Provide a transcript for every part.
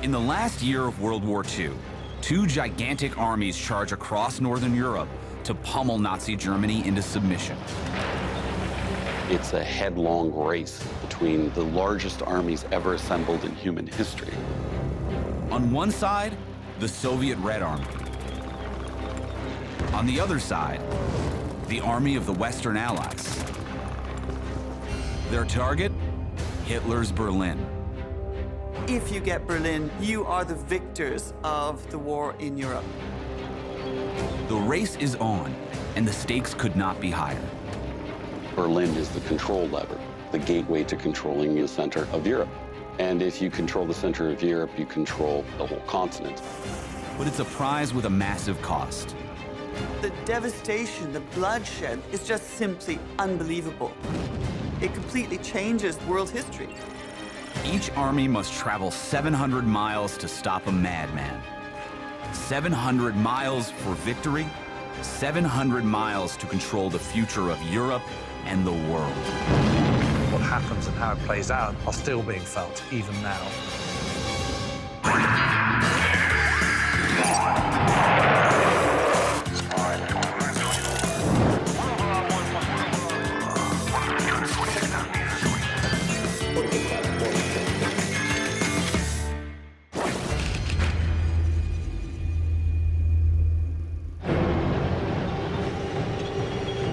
In the last year of World War II, two gigantic armies charge across Northern Europe to pummel Nazi Germany into submission. It's a headlong race between the largest armies ever assembled in human history. On one side, the Soviet Red Army. On the other side, the army of the Western Allies. Their target? Hitler's Berlin. If you get Berlin, you are the victors of the war in Europe. The race is on, and the stakes could not be higher. Berlin is the control lever, the gateway to controlling the center of Europe. And if you control the center of Europe, you control the whole continent. But it's a prize with a massive cost. The devastation, the bloodshed is just simply unbelievable. It completely changes world history. Each army must travel 700 miles to stop a madman. 700 miles for victory, 700 miles to control the future of Europe and the world. What happens and how it plays out are still being felt, even now.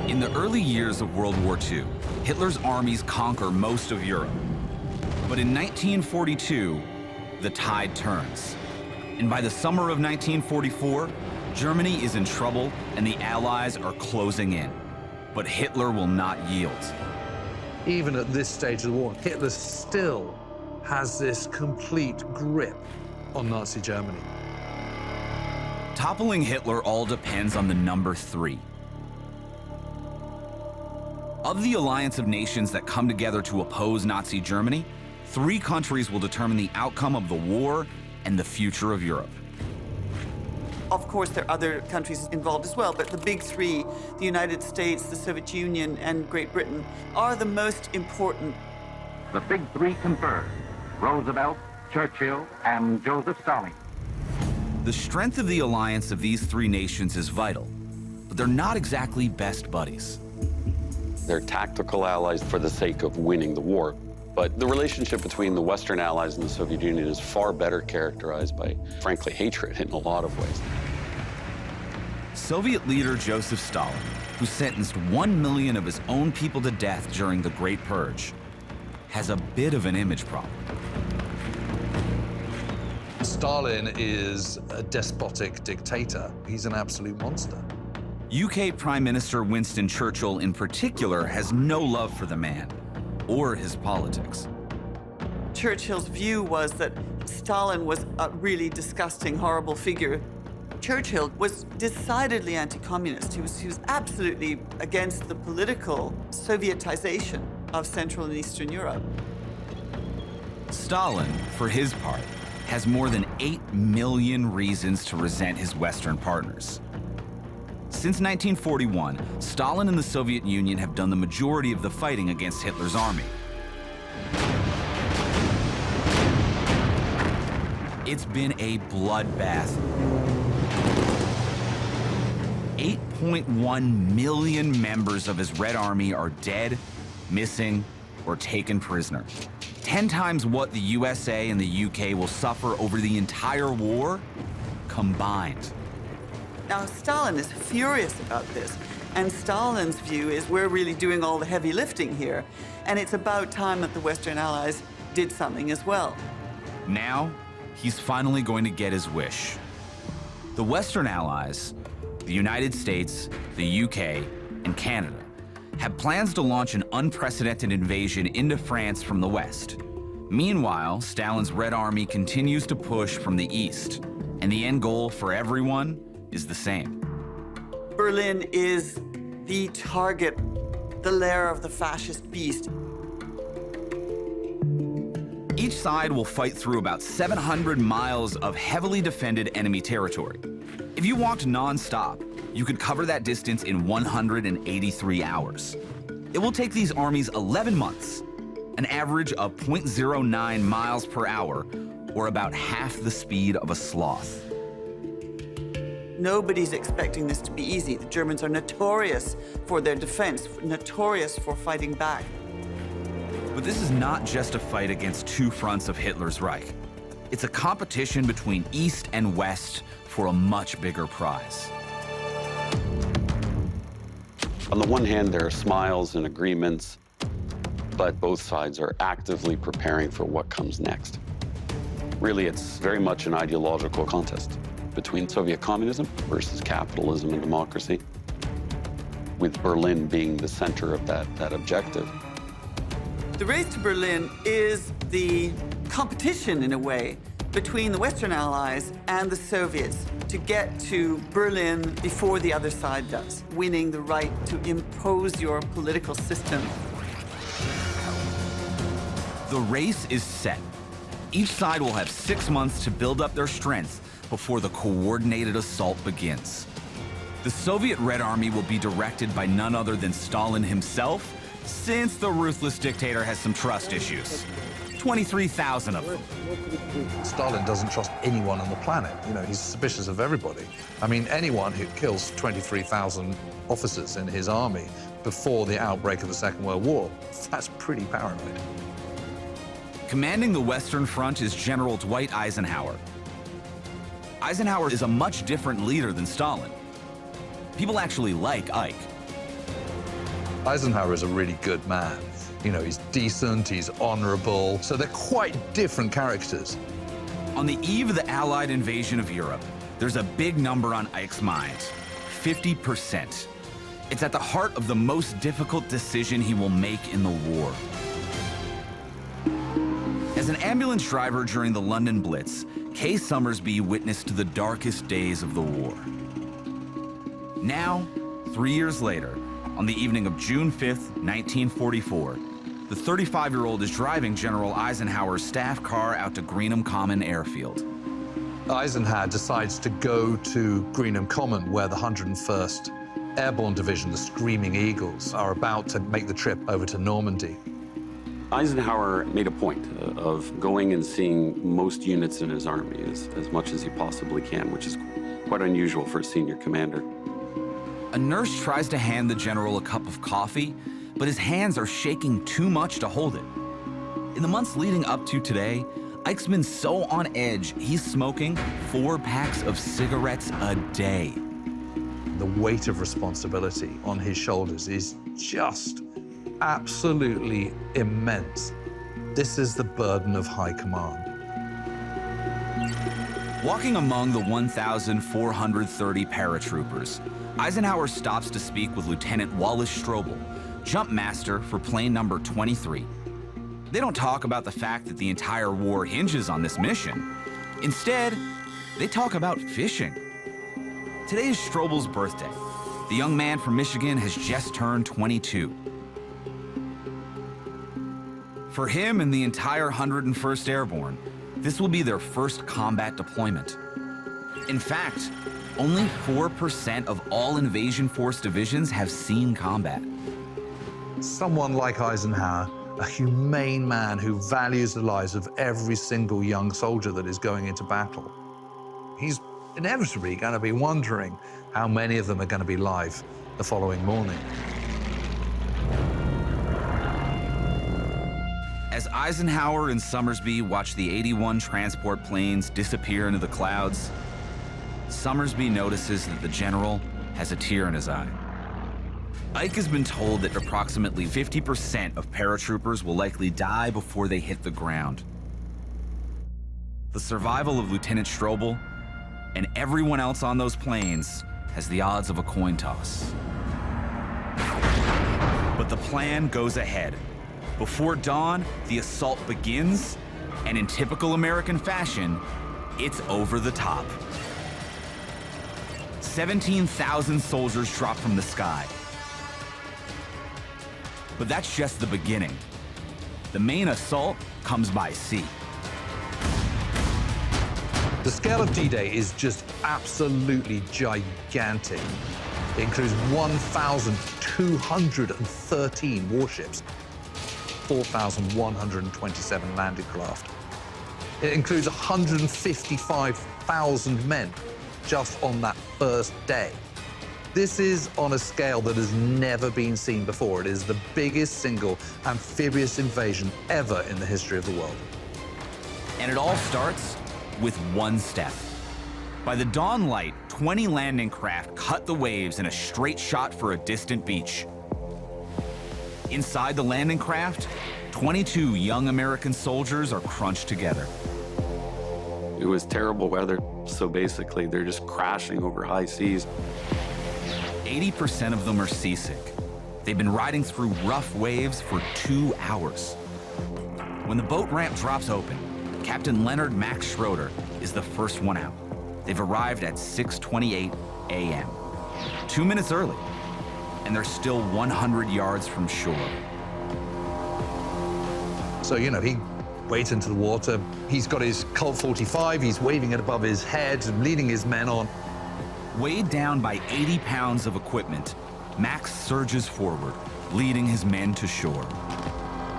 In the early years of World War II, Hitler's armies conquer most of Europe. But in 1942, the tide turns. And by the summer of 1944, Germany is in trouble and the Allies are closing in. But Hitler will not yield. Even at this stage of the war, Hitler still has this complete grip on Nazi Germany. Toppling Hitler all depends on the number 3. Of the alliance of nations that come together to oppose Nazi Germany, 3 countries will determine the outcome of the war and the future of Europe. Of course, there are other countries involved as well, but the big 3, the United States, the Soviet Union, and Great Britain, are the most important. The big 3 confirmed: Roosevelt, Churchill, and Joseph Stalin. The strength of the alliance of these 3 nations is vital, but they're not exactly best buddies. They're tactical allies for the sake of winning the war. But the relationship between the Western Allies and the Soviet Union is far better characterized by, frankly, hatred in a lot of ways. Soviet leader Joseph Stalin, who sentenced 1 million of his own people to death during the Great Purge, has a bit of an image problem. Stalin is a despotic dictator. He's an absolute monster. UK Prime Minister Winston Churchill, in particular, has no love for the man or his politics. Churchill's view was that Stalin was a really disgusting, horrible figure. Churchill was decidedly anti-communist. He was absolutely against the political Sovietization of Central and Eastern Europe. Stalin, for his part, has more than 8 million reasons to resent his Western partners. Since 1941, Stalin and the Soviet Union have done the majority of the fighting against Hitler's army. It's been a bloodbath. 8.1 million members of his Red Army are dead, missing, or taken prisoner. 10 times what the USA and the UK will suffer over the entire war combined. Now, Stalin is furious about this, and Stalin's view is we're really doing all the heavy lifting here, and it's about time that the Western Allies did something as well. Now, he's finally going to get his wish. The Western Allies, the United States, the UK, and Canada, have plans to launch an unprecedented invasion into France from the west. Meanwhile, Stalin's Red Army continues to push from the east, and the end goal for everyone is the same. Berlin is the target, the lair of the fascist beast. Each side will fight through about 700 miles of heavily defended enemy territory. If you walked non-stop, you could cover that distance in 183 hours. It will take these armies 11 months, an average of 0.09 miles per hour, or about half the speed of a sloth. Nobody's expecting this to be easy. The Germans are notorious for their defense, notorious for fighting back. But this is not just a fight against two fronts of Hitler's Reich. It's a competition between East and West for a much bigger prize. On the one hand, there are smiles and agreements, but both sides are actively preparing for what comes next. Really, it's very much an ideological contest between Soviet communism versus capitalism and democracy, with Berlin being the center of that objective. The race to Berlin is the competition, in a way, between the Western Allies and the Soviets to get to Berlin before the other side does, winning the right to impose your political system. The race is set. Each side will have 6 months to build up their strength before the coordinated assault begins. The Soviet Red Army will be directed by none other than Stalin himself, since the ruthless dictator has some trust issues. 23,000 of them. Stalin doesn't trust anyone on the planet. You know, he's suspicious of everybody. I mean, anyone who kills 23,000 officers in his army before the outbreak of the Second World War, that's pretty paranoid. Commanding the Western Front is General Dwight Eisenhower. Eisenhower is a much different leader than Stalin. People actually like Ike. Eisenhower is a really good man. You know, he's decent, he's honorable, so they're quite different characters. On the eve of the Allied invasion of Europe, there's a big number on Ike's mind, 50%. It's at the heart of the most difficult decision he will make in the war. As an ambulance driver during the London Blitz, Kay Summersby witnessed the darkest days of the war. Now, 3 years later, on the evening of June 5th, 1944, the 35-year-old is driving General Eisenhower's staff car out to Greenham Common Airfield. Eisenhower decides to go to Greenham Common, where the 101st Airborne Division, the Screaming Eagles, are about to make the trip over to Normandy. Eisenhower made a point of going and seeing most units in his army as much as he possibly can, which is quite unusual for a senior commander. A nurse tries to hand the general a cup of coffee, but his hands are shaking too much to hold it. In the months leading up to today, Ike's been so on edge, he's smoking 4 packs of cigarettes a day. The weight of responsibility on his shoulders is just absolutely immense. This is the burden of high command. Walking among the 1,430 paratroopers, Eisenhower stops to speak with Lieutenant Wallace Strobel, jump master for plane number 23. They don't talk about the fact that the entire war hinges on this mission. Instead, they talk about fishing. Today is Strobel's birthday. The young man from Michigan has just turned 22. For him and the entire 101st Airborne, this will be their first combat deployment. In fact, only 4% of all invasion force divisions have seen combat. Someone like Eisenhower, a humane man who values the lives of every single young soldier that is going into battle. He's inevitably going to be wondering how many of them are going to be alive the following morning. As Eisenhower and Summersby watch the 81 transport planes disappear into the clouds, Summersby notices that the general has a tear in his eye. Ike has been told that approximately 50% of paratroopers will likely die before they hit the ground. The survival of Lieutenant Strobel and everyone else on those planes has the odds of a coin toss. But the plan goes ahead. Before dawn, the assault begins, and in typical American fashion, it's over the top. 17,000 soldiers drop from the sky. But that's just the beginning. The main assault comes by sea. The scale of D-Day is just absolutely gigantic. It includes 1,213 warships, 4,127 landed craft, It includes 155,000 men just on that first day. This is on a scale that has never been seen before. It is the biggest single amphibious invasion ever in the history of the world. And it all starts with one step. By the dawn light, 20 landing craft cut the waves in a straight shot for a distant beach. Inside the landing craft, 22 young American soldiers are crunched together. It was terrible weather, so basically they're just crashing over high seas. 80% of them are seasick. They've been riding through rough waves for 2 hours. When the boat ramp drops open, Captain Leonard Max Schroeder is the first one out. They've arrived at 6:28 a.m., 2 minutes early, and they're still 100 yards from shore. So, you know, he wades into the water. He's got his Colt 45. He's waving it above his head and leading his men on. Weighed down by 80 pounds of equipment, Max surges forward, leading his men to shore.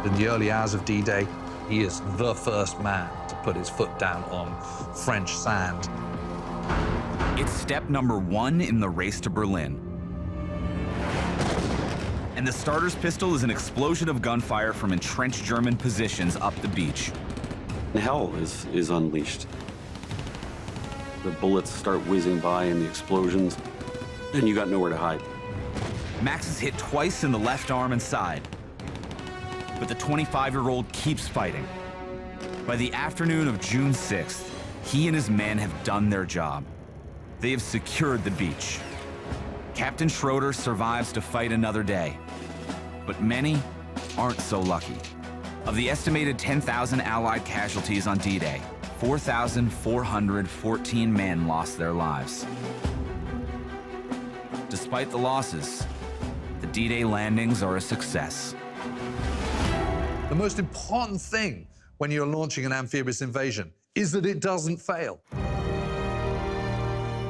In the early hours of D-Day, he is the first man to put his foot down on French sand. It's step number 1 in the race to Berlin. And the starter's pistol is an explosion of gunfire from entrenched German positions up the beach. Hell is unleashed. The bullets start whizzing by and the explosions, and you got nowhere to hide. Max is hit twice in the left arm and side. But the 25-year-old keeps fighting. By the afternoon of June 6th, he and his men have done their job. They have secured the beach. Captain Schroeder survives to fight another day. But many aren't so lucky. Of the estimated 10,000 Allied casualties on D-Day, 4,414 men lost their lives. Despite the losses, the D-Day landings are a success. The most important thing when you're launching an amphibious invasion is that it doesn't fail.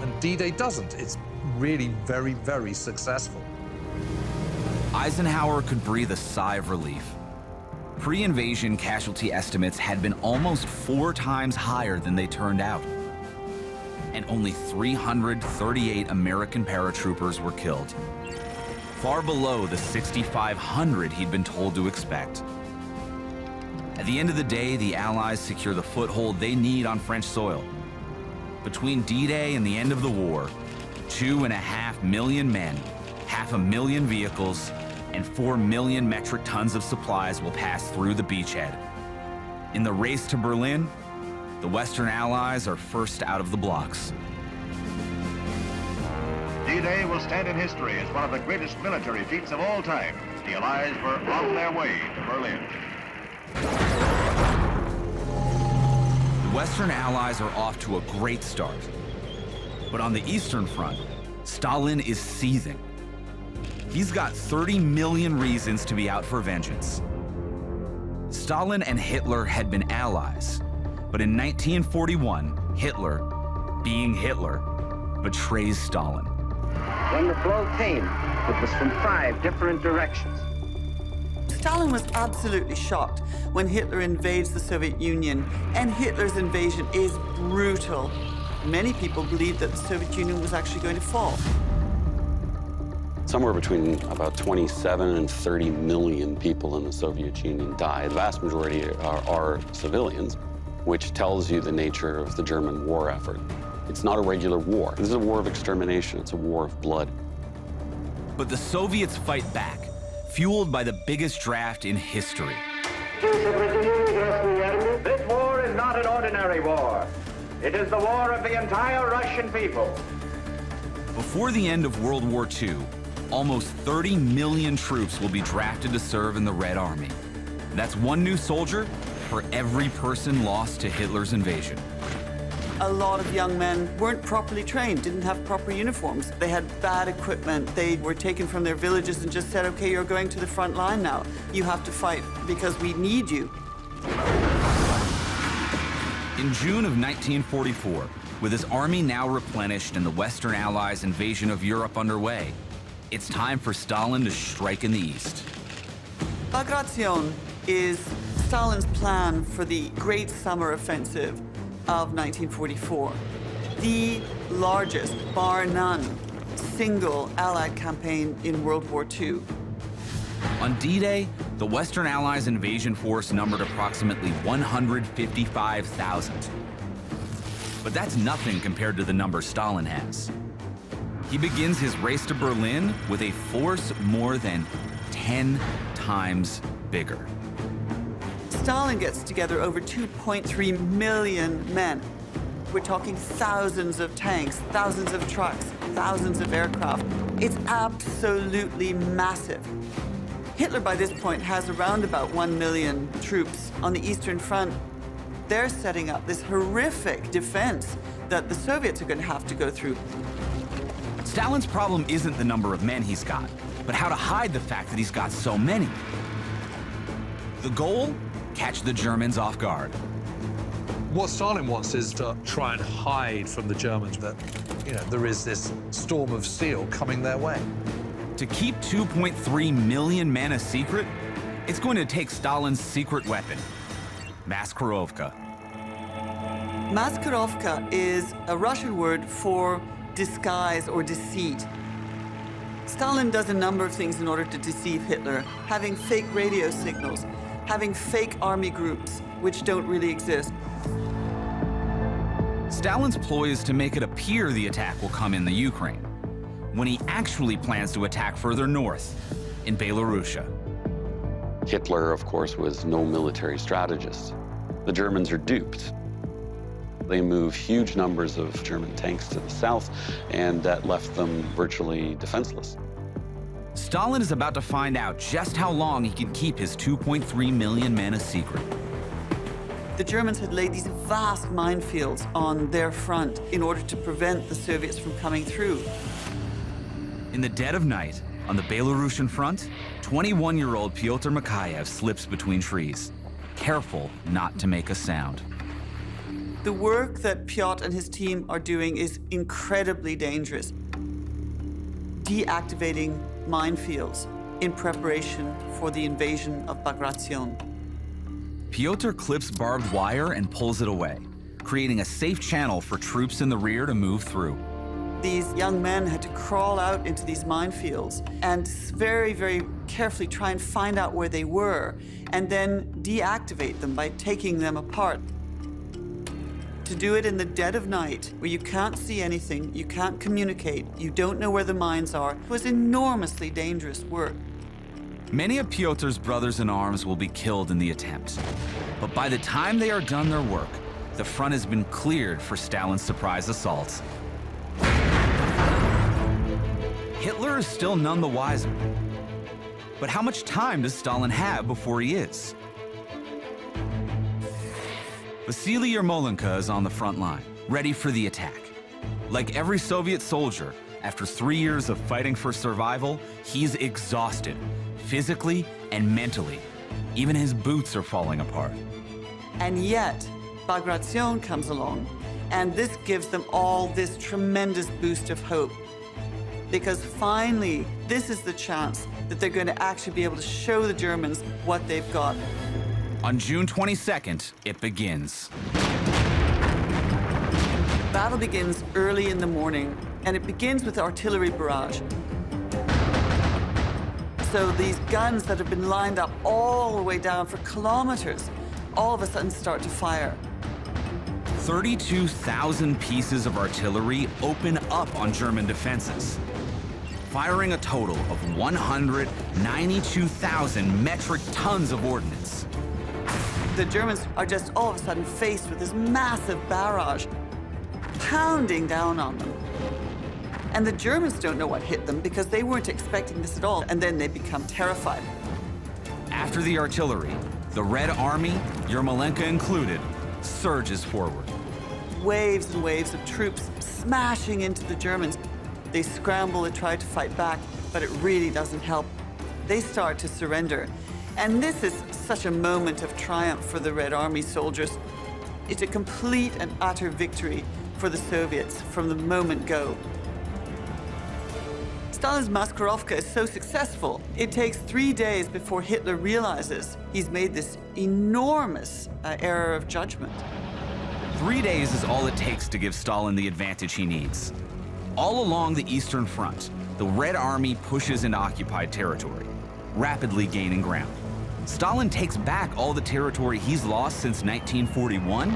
And D-Day doesn't. It's really very, very successful. Eisenhower could breathe a sigh of relief. Pre-invasion casualty estimates had been almost 4 times higher than they turned out. And only 338 American paratroopers were killed, far below the 6,500 he'd been told to expect. At the end of the day, the Allies secure the foothold they need on French soil. Between D-Day and the end of the war, 2.5 million men, 500,000 vehicles, and 4 million metric tons of supplies will pass through the beachhead. In the race to Berlin, the Western Allies are first out of the blocks. D-Day will stand in history as one of the greatest military feats of all time. The Allies were on their way to Berlin. The Western Allies are off to a great start. But on the Eastern Front, Stalin is seething. He's got 30 million reasons to be out for vengeance. Stalin and Hitler had been allies, but in 1941, Hitler, being Hitler, betrays Stalin. When the blow came, it was from 5 different directions. Stalin was absolutely shocked when Hitler invades the Soviet Union, and Hitler's invasion is brutal. Many people believed that the Soviet Union was actually going to fall. Somewhere between about 27 and 30 million people in the Soviet Union died. The vast majority are civilians, which tells you the nature of the German war effort. It's not a regular war. This is a war of extermination. It's a war of blood. But the Soviets fight back, fueled by the biggest draft in history. This war is not an ordinary war. It is the war of the entire Russian people. Before the end of World War II, almost 30 million troops will be drafted to serve in the Red Army. That's one new soldier for every person lost to Hitler's invasion. A lot of young men weren't properly trained, didn't have proper uniforms. They had bad equipment. They were taken from their villages and just said, okay, you're going to the front line now. You have to fight because we need you. In June of 1944, with his army now replenished and the Western Allies' invasion of Europe underway, it's time for Stalin to strike in the east. Bagration is Stalin's plan for the Great Summer Offensive of 1944, the largest, bar none, single Allied campaign in World War II. On D-Day, the Western Allies' invasion force numbered approximately 155,000. But that's nothing compared to the number Stalin has. He begins his race to Berlin with a force more than 10 times bigger. Stalin gets together over 2.3 million men. We're talking thousands of tanks, thousands of trucks, thousands of aircraft. It's absolutely massive. Hitler, by this point, has around about 1 million troops on the Eastern Front. They're setting up this horrific defense that the Soviets are going to have to go through. Stalin's problem isn't the number of men he's got, but how to hide the fact that he's got so many. The goal? Catch the Germans off guard. What Stalin wants is to try and hide from the Germans that, there is this storm of steel coming their way. To keep 2.3 million men a secret, it's going to take Stalin's secret weapon, Maskirovka. Maskirovka is a Russian word for disguise or deceit. Stalin does a number of things in order to deceive Hitler, having fake radio signals, having fake army groups, which don't really exist. Stalin's ploy is to make it appear the attack will come in the Ukraine, when he actually plans to attack further north, in Belarusia. Hitler, of course, was no military strategist. The Germans are duped. They move huge numbers of German tanks to the south, and that left them virtually defenseless. Stalin is about to find out just how long he can keep his 2.3 million men a secret. The Germans had laid these vast minefields on their front in order to prevent the Soviets from coming through. In the dead of night, on the Belarusian front, 21-year-old Pyotr Mikhaev slips between trees, careful not to make a sound. The work that Pyotr and his team are doing is incredibly dangerous. Deactivating minefields in preparation for the invasion of Bagration. Pyotr clips barbed wire and pulls it away, creating a safe channel for troops in the rear to move through. These young men had to crawl out into these minefields and very, very carefully try and find out where they were and then deactivate them by taking them apart. To do it in the dead of night, where you can't see anything, you can't communicate, you don't know where the mines are, was enormously dangerous work. Many of Pyotr's brothers-in-arms will be killed in the attempt. But by the time they are done their work, the front has been cleared for Stalin's surprise assault. Hitler is still none the wiser. But how much time does Stalin have before he is? Vasily Yermolenko is on the front line, ready for the attack. Like every Soviet soldier, after 3 years of fighting for survival, he's exhausted, physically and mentally. Even his boots are falling apart. And yet, Bagration comes along, and this gives them all this tremendous boost of hope. Because finally, this is the chance that they're going to actually be able to show the Germans what they've got. On June 22nd, it begins. Battle begins early in the morning, and it begins with artillery barrage. So these guns that have been lined up all the way down for kilometers, all of a sudden start to fire. 32,000 pieces of artillery open up on German defenses, firing a total of 192,000 metric tons of ordnance. The Germans are just all of a sudden faced with this massive barrage pounding down on them. And the Germans don't know what hit them because they weren't expecting this at all, and then they become terrified. After the artillery, the Red Army, Yermolenko included, surges forward. Waves and waves of troops smashing into the Germans. They scramble and try to fight back, but it really doesn't help. They start to surrender. And this is such a moment of triumph for the Red Army soldiers. It's a complete and utter victory for the Soviets from the moment go. Stalin's Maskarovka is so successful, it takes 3 days before Hitler realizes he's made this enormous error of judgment. 3 days is all it takes to give Stalin the advantage he needs. All along the Eastern Front, the Red Army pushes into occupied territory, rapidly gaining ground. Stalin takes back all the territory he's lost since 1941,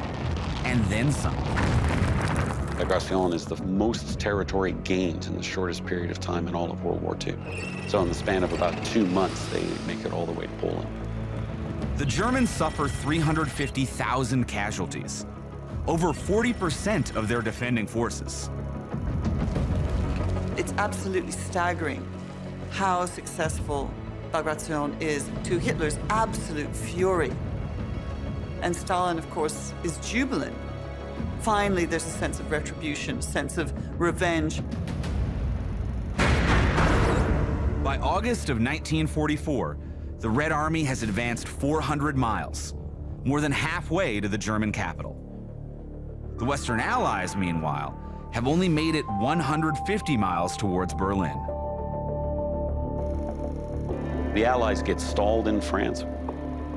and then some. Bagration is the most territory gained in the shortest period of time in all of World War II. So in the span of about 2 months, they make it all the way to Poland. The Germans suffer 350,000 casualties, over 40% of their defending forces. It's absolutely staggering how successful Bagration is, to Hitler's absolute fury. And Stalin, of course, is jubilant. Finally, there's a sense of retribution, a sense of revenge. By August of 1944, the Red Army has advanced 400 miles, more than halfway to the German capital. The Western Allies, meanwhile, have only made it 150 miles towards Berlin. The Allies get stalled in France.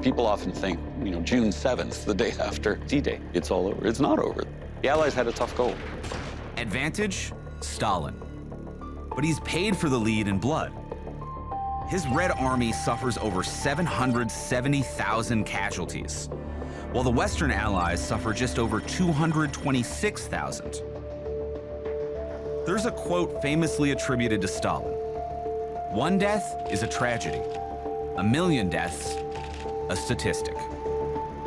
People often think, June 7th, the day after D-Day, it's all over. It's not over. The Allies had a tough goal. Advantage, Stalin. But he's paid for the lead in blood. His Red Army suffers over 770,000 casualties, while the Western Allies suffer just over 226,000. There's a quote famously attributed to Stalin: "One death is a tragedy. 1,000,000 deaths, a statistic."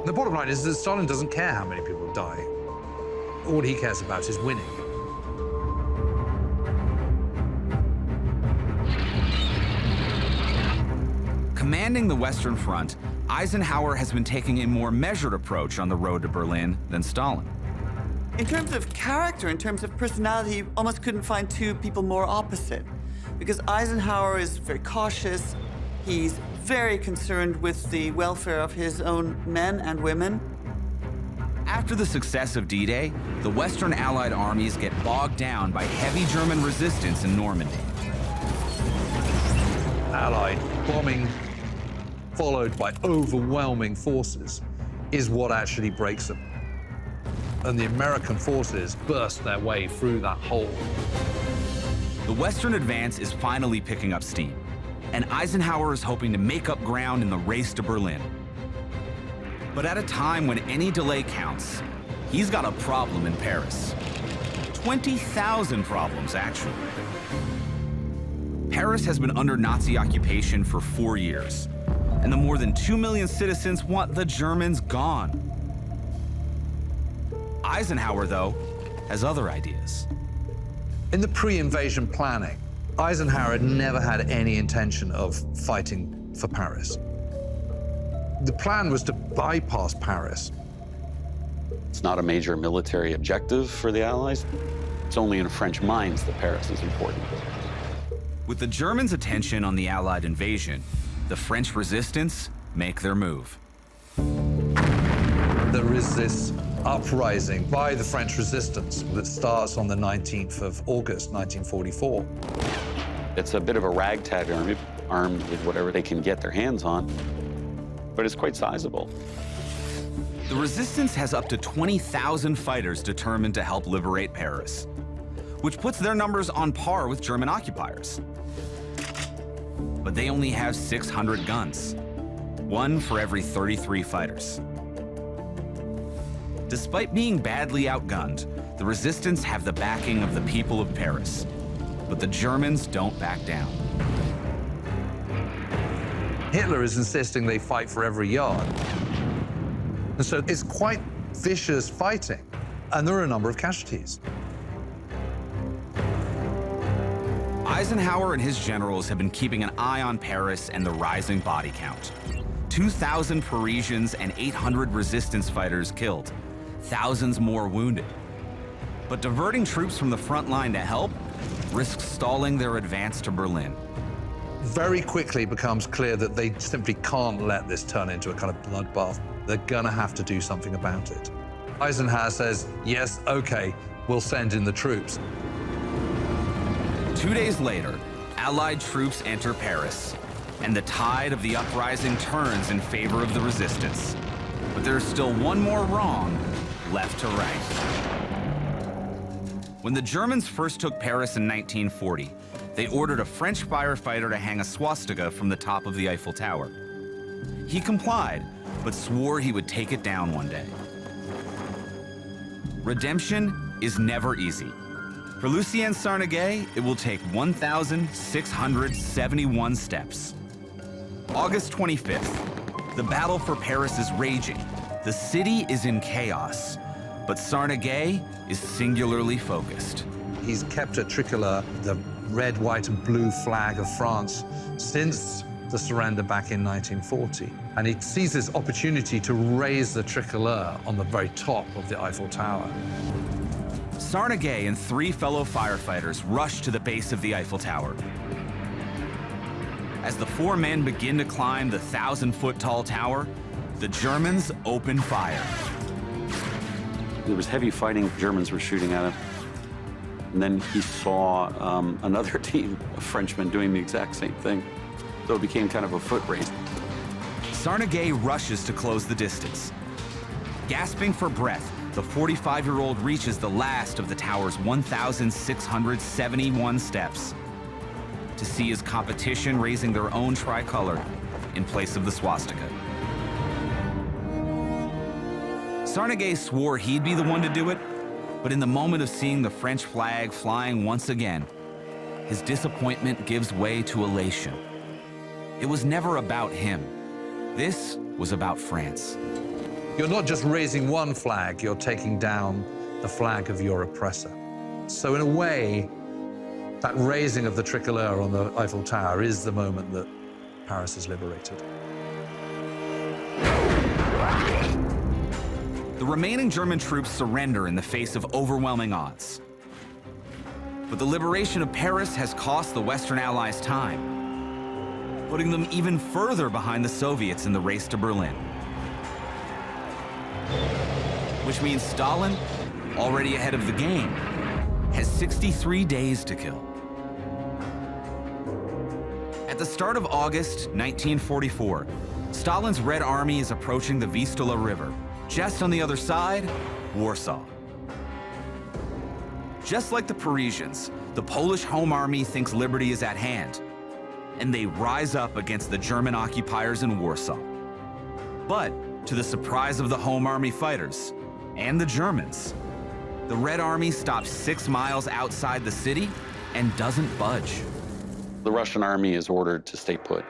The bottom line is that Stalin doesn't care how many people die. All he cares about is winning. Commanding the Western Front, Eisenhower has been taking a more measured approach on the road to Berlin than Stalin. In terms of character, in terms of personality, you almost couldn't find two people more opposite. Because Eisenhower is very cautious, he's very concerned with the welfare of his own men and women. After the success of D-Day, the Western Allied armies get bogged down by heavy German resistance in Normandy. Allied bombing, followed by overwhelming forces, is what actually breaks them. And the American forces burst their way through that hole. The Western advance is finally picking up steam, and Eisenhower is hoping to make up ground in the race to Berlin. But at a time when any delay counts, he's got a problem in Paris. 20,000 problems, actually. Paris has been under Nazi occupation for 4 years, and the more than 2 million citizens want the Germans gone. Eisenhower, though, has other ideas. In the pre-invasion planning, Eisenhower had never had any intention of fighting for Paris. The plan was to bypass Paris. It's not a major military objective for the Allies. It's only in French minds that Paris is important. With the Germans' attention on the Allied invasion, the French resistance make their move. There is this uprising by the French resistance that starts on the 19th of August, 1944. It's a bit of a ragtag army, armed with whatever they can get their hands on, but it's quite sizable. The resistance has up to 20,000 fighters determined to help liberate Paris, which puts their numbers on par with German occupiers. But they only have 600 guns, one for every 33 fighters. Despite being badly outgunned, the resistance have the backing of the people of Paris. But the Germans don't back down. Hitler is insisting they fight for every yard. And so it's quite vicious fighting, and there are a number of casualties. Eisenhower and his generals have been keeping an eye on Paris and the rising body count. 2,000 Parisians and 800 resistance fighters killed, thousands more wounded. But diverting troops from the front line to help risks stalling their advance to Berlin. Very quickly it becomes clear that they simply can't let this turn into a kind of bloodbath. They're gonna have to do something about it. Eisenhower says, yes, okay, we'll send in the troops. 2 days later, Allied troops enter Paris, and the tide of the uprising turns in favor of the resistance. But there's still one more wrong left to right. When the Germans first took Paris in 1940, they ordered a French firefighter to hang a swastika from the top of the Eiffel Tower. He complied, but swore he would take it down one day. Redemption is never easy. For Lucien Sarneguet, it will take 1,671 steps. August 25th, the battle for Paris is raging. The city is in chaos, but Sarneguet is singularly focused. He's kept a tricolor, the red, white, and blue flag of France, since the surrender back in 1940. And he sees this opportunity to raise the tricolor on the very top of the Eiffel Tower. Sarneguet and 3 fellow firefighters rush to the base of the Eiffel Tower. As the 4 men begin to climb the 1,000-foot-tall tower, the Germans open fire. There was heavy fighting. Germans were shooting at him. And then he saw another team of Frenchmen doing the exact same thing. So it became kind of a foot race. Sarneguet rushes to close the distance. Gasping for breath, the 45-year-old reaches the last of the tower's 1,671 steps to see his competition raising their own tricolor in place of the swastika. Sarneguet swore he'd be the one to do it, but in the moment of seeing the French flag flying once again, his disappointment gives way to elation. It was never about him. This was about France. You're not just raising one flag, you're taking down the flag of your oppressor. So in a way, that raising of the tricolor on the Eiffel Tower is the moment that Paris is liberated. The remaining German troops surrender in the face of overwhelming odds. But the liberation of Paris has cost the Western Allies time, putting them even further behind the Soviets in the race to Berlin. Which means Stalin, already ahead of the game, has 63 days to kill. At the start of August 1944, Stalin's Red Army is approaching the Vistula River. Just on the other side, Warsaw. Just like the Parisians, the Polish Home Army thinks liberty is at hand, and they rise up against the German occupiers in Warsaw. But to the surprise of the Home Army fighters and the Germans, the Red Army stops 6 miles outside the city and doesn't budge. The Russian army is ordered to stay put.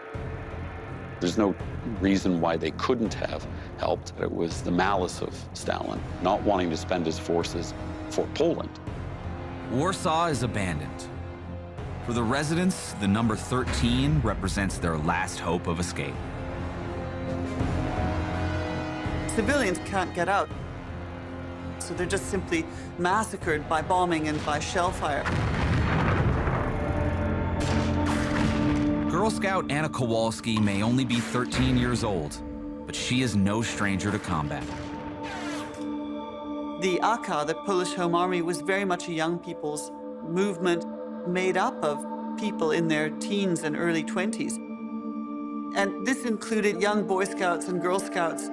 There's no reason why they couldn't have helped. It was the malice of Stalin, not wanting to spend his forces for Poland. Warsaw is abandoned. For the residents, the number 13 represents their last hope of escape. Civilians can't get out, so they're just simply massacred by bombing and by shell fire. Girl Scout Anna Kowalski may only be 13 years old, but she is no stranger to combat. The AK, the Polish Home Army, was very much a young people's movement made up of people in their teens and early 20s. And this included young Boy Scouts and Girl Scouts.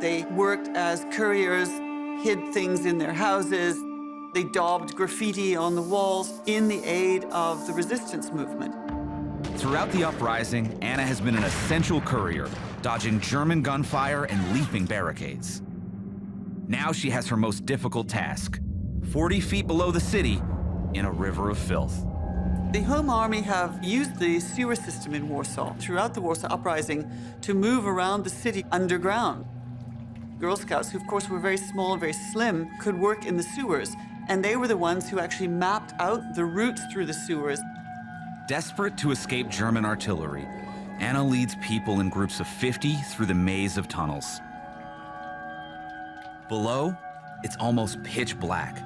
They worked as couriers, hid things in their houses. They daubed graffiti on the walls in the aid of the resistance movement. Throughout the uprising, Anna has been an essential courier, dodging German gunfire and leaping barricades. Now she has her most difficult task, 40 feet below the city, in a river of filth. The Home Army have used the sewer system in Warsaw throughout the Warsaw Uprising to move around the city underground. Girl Scouts, who of course were very small and very slim, could work in the sewers, and they were the ones who actually mapped out the routes through the sewers. Desperate to escape German artillery, Anna leads people in groups of 50 through the maze of tunnels. Below, it's almost pitch black.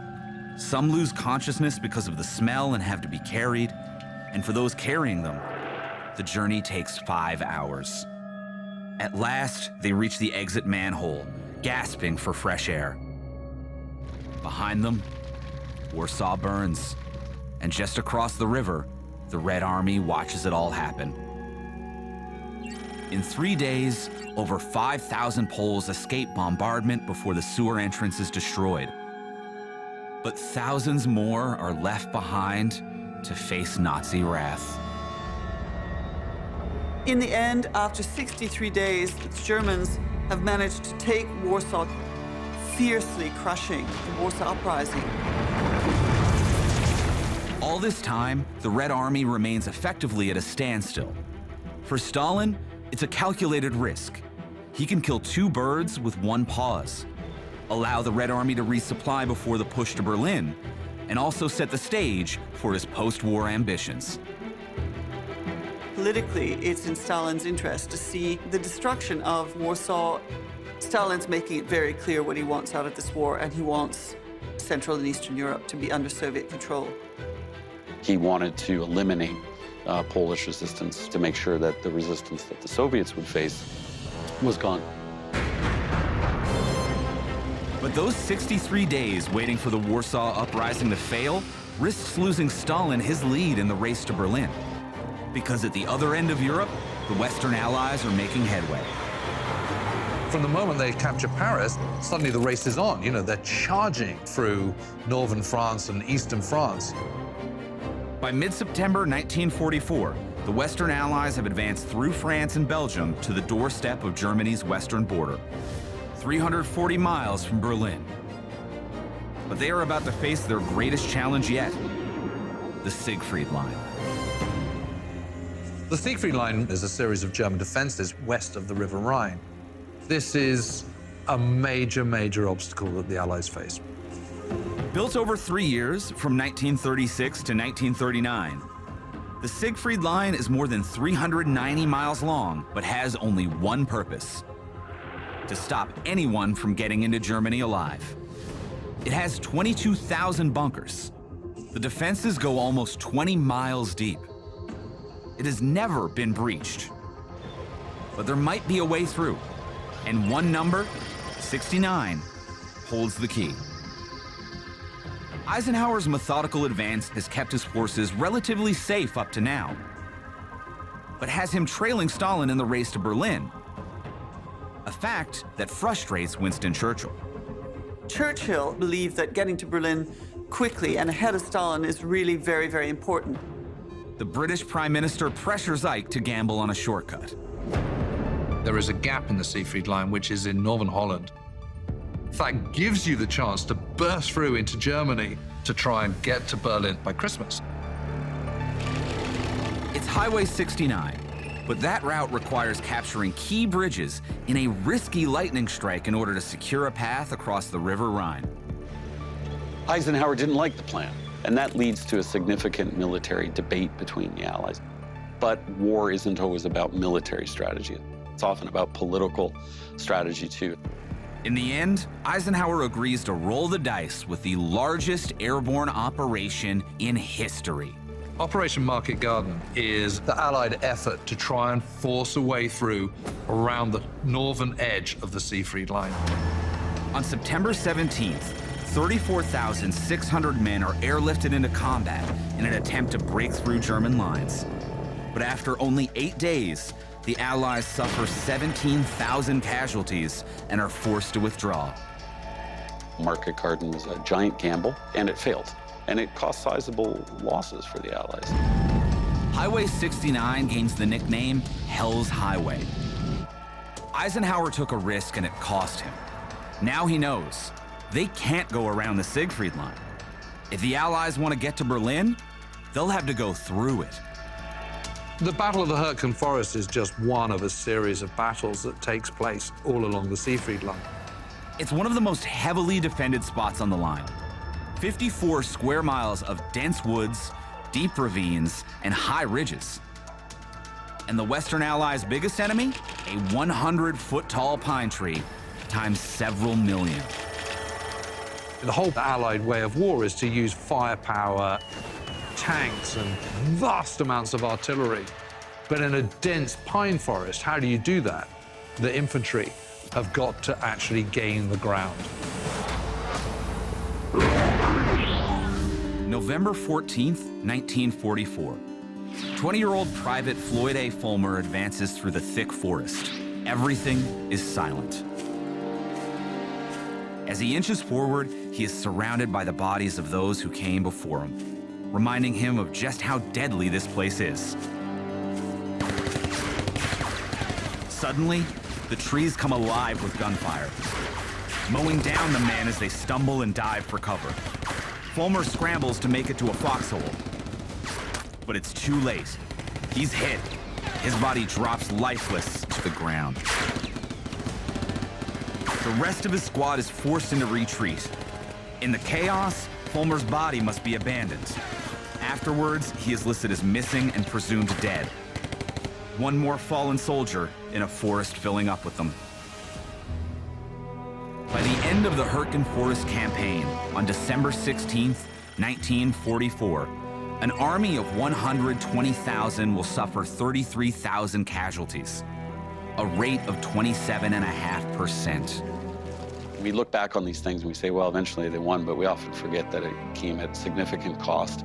Some lose consciousness because of the smell and have to be carried, and for those carrying them, the journey takes 5 hours. At last, they reach the exit manhole, gasping for fresh air. Behind them, Warsaw burns, and just across the river, the Red Army watches it all happen. In 3 days, over 5,000 Poles escape bombardment before the sewer entrance is destroyed. But thousands more are left behind to face Nazi wrath. In the end, after 63 days, the Germans have managed to take Warsaw, fiercely crushing the Warsaw Uprising. All this time, the Red Army remains effectively at a standstill. For Stalin, it's a calculated risk. He can kill 2 birds with 1 pause, allow the Red Army to resupply before the push to Berlin, and also set the stage for his post-war ambitions. Politically, it's in Stalin's interest to see the destruction of Warsaw. Stalin's making it very clear what he wants out of this war, and he wants Central and Eastern Europe to be under Soviet control. He wanted to eliminate Polish resistance to make sure that the resistance that the Soviets would face was gone. But those 63 days waiting for the Warsaw Uprising to fail risks losing Stalin his lead in the race to Berlin. Because at the other end of Europe, the Western Allies are making headway. From the moment they capture Paris, suddenly the race is on. You know, they're charging through northern France and eastern France. By mid-September 1944, the Western Allies have advanced through France and Belgium to the doorstep of Germany's western border, 340 miles from Berlin. But they are about to face their greatest challenge yet, the Siegfried Line. The Siegfried Line is a series of German defenses west of the River Rhine. This is a major, major obstacle that the Allies face. Built over 3 years, from 1936 to 1939, the Siegfried Line is more than 390 miles long, but has only one purpose: to stop anyone from getting into Germany alive. It has 22,000 bunkers. The defenses go almost 20 miles deep. It has never been breached. But there might be a way through, and one number, 69, holds the key. Eisenhower's methodical advance has kept his forces relatively safe up to now, but has him trailing Stalin in the race to Berlin, a fact that frustrates Winston Churchill. Churchill believed that getting to Berlin quickly and ahead of Stalin is really very, very important. The British Prime Minister pressures Ike to gamble on a shortcut. There is a gap in the Siegfried Line, which is in northern Holland. That gives you the chance to burst through into Germany to try and get to Berlin by Christmas. It's Highway 69, but that route requires capturing key bridges in a risky lightning strike in order to secure a path across the River Rhine. Eisenhower didn't like the plan, and that leads to a significant military debate between the Allies. But war isn't always about military strategy. It's often about political strategy, too. In the end, Eisenhower agrees to roll the dice with the largest airborne operation in history. Operation Market Garden is the Allied effort to try and force a way through around the northern edge of the Siegfried Line. On September 17th, 34,600 men are airlifted into combat in an attempt to break through German lines. But after only 8 days, the Allies suffer 17,000 casualties and are forced to withdraw. Market Garden was a giant gamble, and it failed. And it cost sizable losses for the Allies. Highway 69 gains the nickname Hell's Highway. Eisenhower took a risk and it cost him. Now he knows they can't go around the Siegfried Line. If the Allies want to get to Berlin, they'll have to go through it. The Battle of the Hürtgen Forest is just one of a series of battles that takes place all along the Siegfried Line. It's one of the most heavily defended spots on the line. 54 square miles of dense woods, deep ravines, and high ridges. And the Western Allies' biggest enemy? A 100-foot-tall pine tree times several million. The whole Allied way of war is to use firepower, tanks, and vast amounts of artillery. But in a dense pine forest, how do you do that? The infantry have got to actually gain the ground. November 14th, 1944. 20-year-old Private Floyd A. Fulmer advances through the thick forest. Everything is silent. As he inches forward, he is surrounded by the bodies of those who came before him, reminding him of just how deadly this place is. Suddenly, the trees come alive with gunfire, mowing down the men as they stumble and dive for cover. Fulmer scrambles to make it to a foxhole, but it's too late. He's hit. His body drops lifeless to the ground. The rest of his squad is forced into retreat. In the chaos, Fulmer's body must be abandoned. Afterwards, he is listed as missing and presumed dead. One more fallen soldier in a forest filling up with them. By the end of the Hurtgen Forest campaign, on December 16th, 1944, an army of 120,000 will suffer 33,000 casualties, a rate of 27.5%. We look back on these things and we say, well, eventually they won, but we often forget that it came at significant cost.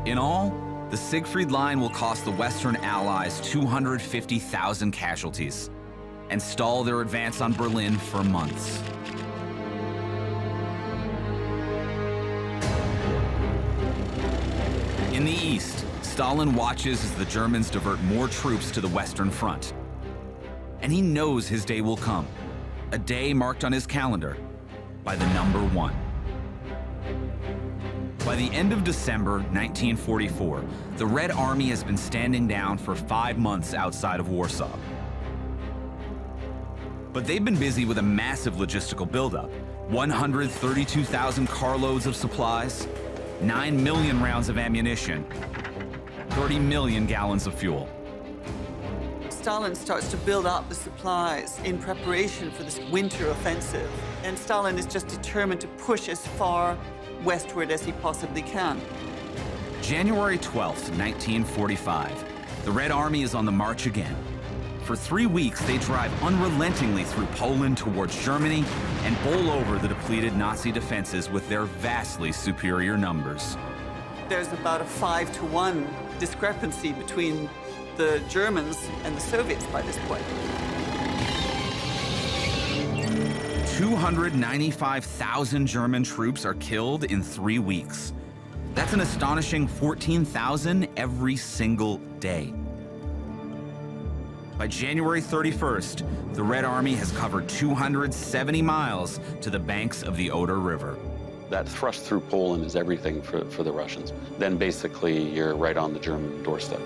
In all, the Siegfried Line will cost the Western Allies 250,000 casualties and stall their advance on Berlin for months. In the east, Stalin watches as the Germans divert more troops to the Western Front. And he knows his day will come, a day marked on his calendar by the number 1. By the end of December 1944, the Red Army has been standing down for 5 months outside of Warsaw. But they've been busy with a massive logistical buildup: 132,000 carloads of supplies, 9 million rounds of ammunition, 30 million gallons of fuel. Stalin starts to build up the supplies in preparation for this winter offensive, and Stalin is just determined to push as far westward as he possibly can. January 12th, 1945, the Red Army is on the march again. For 3 weeks, they drive unrelentingly through Poland towards Germany and bowl over the depleted Nazi defenses with their vastly superior numbers. There's about a 5-to-1 discrepancy between the Germans and the Soviets by this point. 295,000 German troops are killed in 3 weeks. That's an astonishing 14,000 every single day. By January 31st, the Red Army has covered 270 miles to the banks of the Oder River. That thrust through Poland is everything for the Russians. Then basically you're right on the German doorstep.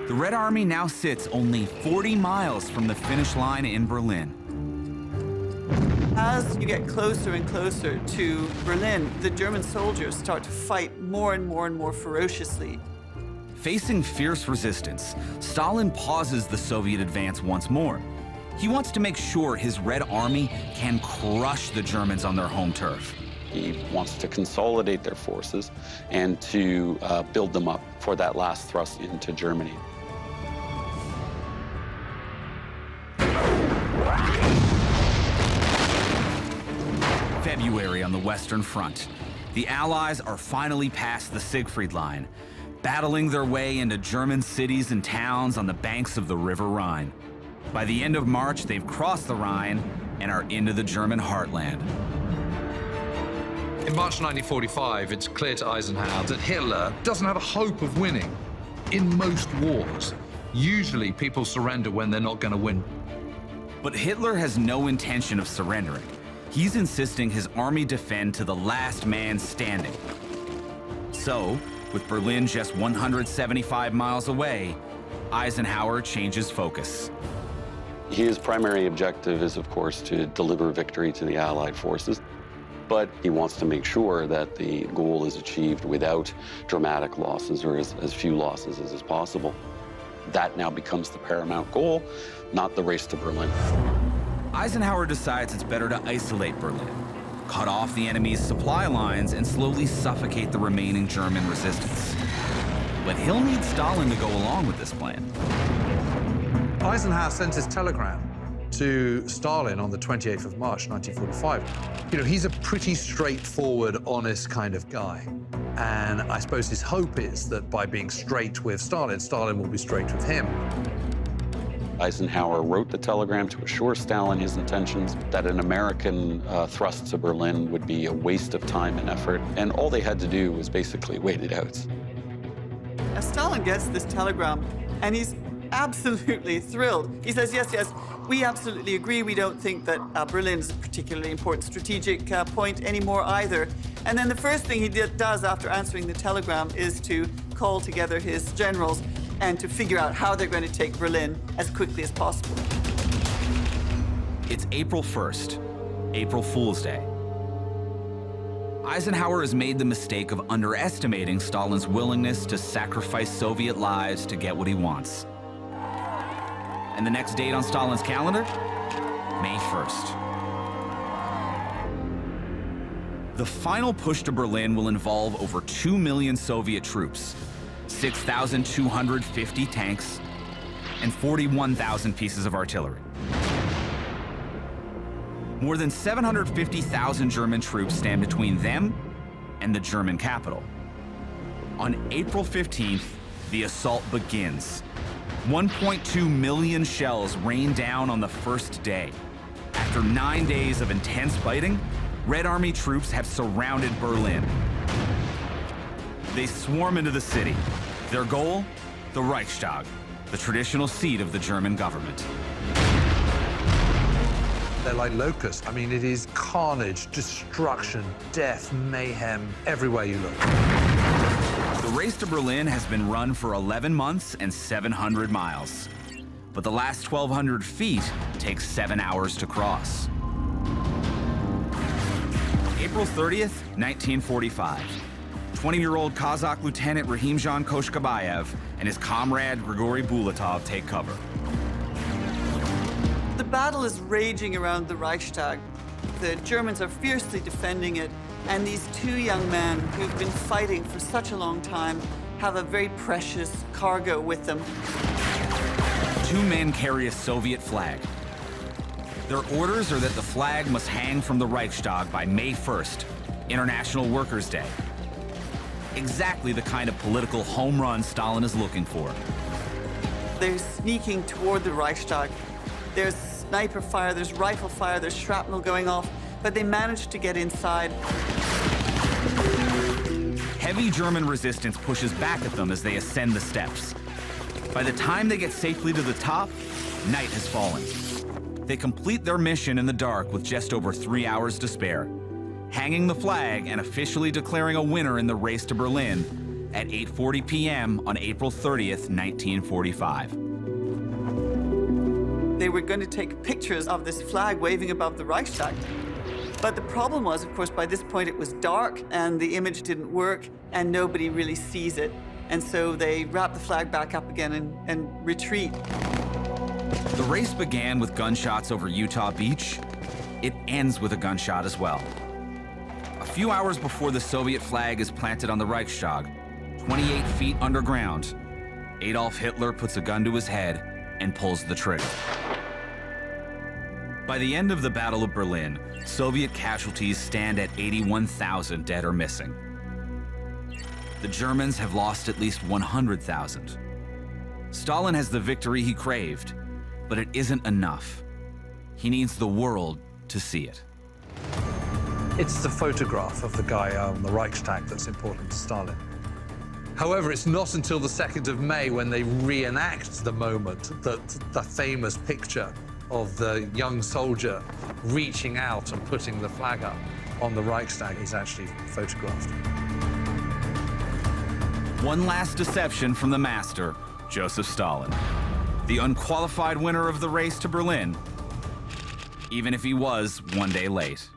The Red Army now sits only 40 miles from the finish line in Berlin. As you get closer and closer to Berlin, the German soldiers start to fight more and more and more ferociously. Facing fierce resistance, Stalin pauses the Soviet advance once more. He wants to make sure his Red Army can crush the Germans on their home turf. He wants to consolidate their forces and to build them up for that last thrust into Germany. February on the Western Front. The Allies are finally past the Siegfried Line, battling their way into German cities and towns on the banks of the River Rhine. By the end of March, they've crossed the Rhine and are into the German heartland. In March 1945, it's clear to Eisenhower that Hitler doesn't have a hope of winning. In most wars, usually people surrender when they're not going to win. But Hitler has no intention of surrendering. He's insisting his army defend to the last man standing. So, with Berlin just 175 miles away, Eisenhower changes focus. His primary objective is, of course, to deliver victory to the Allied forces, but he wants to make sure that the goal is achieved without dramatic losses or as few losses as is possible. That now becomes the paramount goal, not the race to Berlin. Eisenhower decides it's better to isolate Berlin, cut off the enemy's supply lines, and slowly suffocate the remaining German resistance. But he'll need Stalin to go along with this plan. Eisenhower sent his telegram to Stalin on the 28th of March, 1945. You know, he's a pretty straightforward, honest kind of guy. And I suppose his hope is that by being straight with Stalin, Stalin will be straight with him. Eisenhower wrote the telegram to assure Stalin his intentions, that an American thrust to Berlin would be a waste of time and effort, and all they had to do was basically wait it out. Now, Stalin gets this telegram, and he's absolutely thrilled. He says, yes, yes, we absolutely agree. We don't think that Berlin is a particularly important strategic point anymore either. And then the first thing he does after answering the telegram is to call together his generals and to figure out how they're going to take Berlin as quickly as possible. It's April 1st, April Fool's Day. Eisenhower has made the mistake of underestimating Stalin's willingness to sacrifice Soviet lives to get what he wants. And the next date on Stalin's calendar? May 1st. The final push to Berlin will involve over 2 million Soviet troops, 6,250 tanks, and 41,000 pieces of artillery. More than 750,000 German troops stand between them and the German capital. On April 15th, the assault begins. 1.2 million shells rain down on the first day. After 9 days of intense fighting, Red Army troops have surrounded Berlin. They swarm into the city. Their goal? The Reichstag, the traditional seat of the German government. They're like locusts. I mean, it is carnage, destruction, death, mayhem, everywhere you look. The race to Berlin has been run for 11 months and 700 miles. But the last 1,200 feet takes 7 hours to cross. April 30th, 1945. 20-year-old Kazakh Lieutenant Rahimjan Koshkabayev and his comrade Grigory Bulatov take cover. The battle is raging around the Reichstag. The Germans are fiercely defending it, and these two young men who've been fighting for such a long time have a very precious cargo with them. 2 men carry a Soviet flag. Their orders are that the flag must hang from the Reichstag by May 1st, International Workers' Day. Exactly the kind of political home run Stalin is looking for. They're sneaking toward the Reichstag. There's sniper fire, there's rifle fire, there's shrapnel going off, but they manage to get inside. Heavy German resistance pushes back at them as they ascend the steps. By the time they get safely to the top, night has fallen. They complete their mission in the dark with just over 3 hours to spare, hanging the flag and officially declaring a winner in the race to Berlin at 8:40 p.m. on April 30th, 1945. They were going to take pictures of this flag waving above the Reichstag. But the problem was, of course, by this point it was dark and the image didn't work and nobody really sees it. And so they wrap the flag back up again and retreat. The race began with gunshots over Utah Beach. It ends with a gunshot as well. A few hours before the Soviet flag is planted on the Reichstag, 28 feet underground, Adolf Hitler puts a gun to his head and pulls the trigger. By the end of the Battle of Berlin, Soviet casualties stand at 81,000 dead or missing. The Germans have lost at least 100,000. Stalin has the victory he craved, but it isn't enough. He needs the world to see it. It's the photograph of the guy on the Reichstag that's important to Stalin. However, it's not until the 2nd of May when they reenact the moment that the famous picture of the young soldier reaching out and putting the flag up on the Reichstag is actually photographed. One last deception from the master, Joseph Stalin, the unqualified winner of the race to Berlin, even if he was one day late.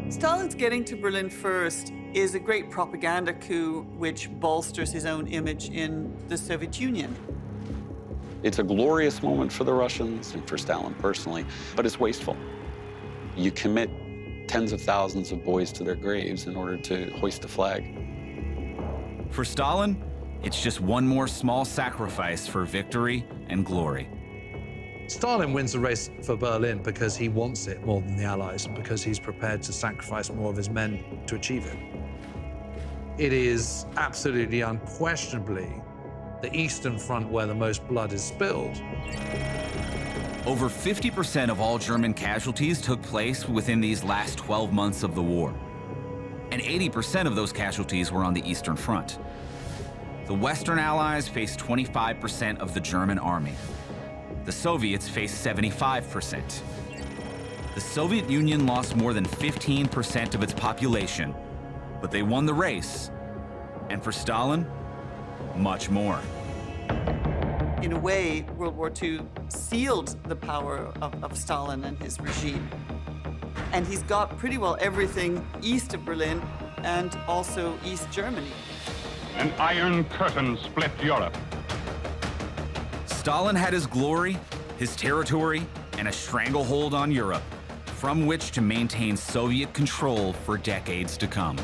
Stalin's getting to Berlin first is a great propaganda coup which bolsters his own image in the Soviet Union. It's a glorious moment for the Russians and for Stalin personally, but it's wasteful. You commit tens of thousands of boys to their graves in order to hoist a flag. For Stalin, it's just one more small sacrifice for victory and glory. Stalin wins the race for Berlin because he wants it more than the Allies and because he's prepared to sacrifice more of his men to achieve it. It is absolutely unquestionably the Eastern Front where the most blood is spilled. Over 50% of all German casualties took place within these last 12 months of the war. And 80% of those casualties were on the Eastern Front. The Western Allies faced 25% of the German army. The Soviets faced 75%. The Soviet Union lost more than 15% of its population, but they won the race. And for Stalin, much more. In a way, World War II sealed the power of Stalin and his regime. And he's got pretty well everything east of Berlin and also East Germany. An iron curtain split Europe. Stalin had his glory, his territory, and a stranglehold on Europe, from which to maintain Soviet control for decades to come.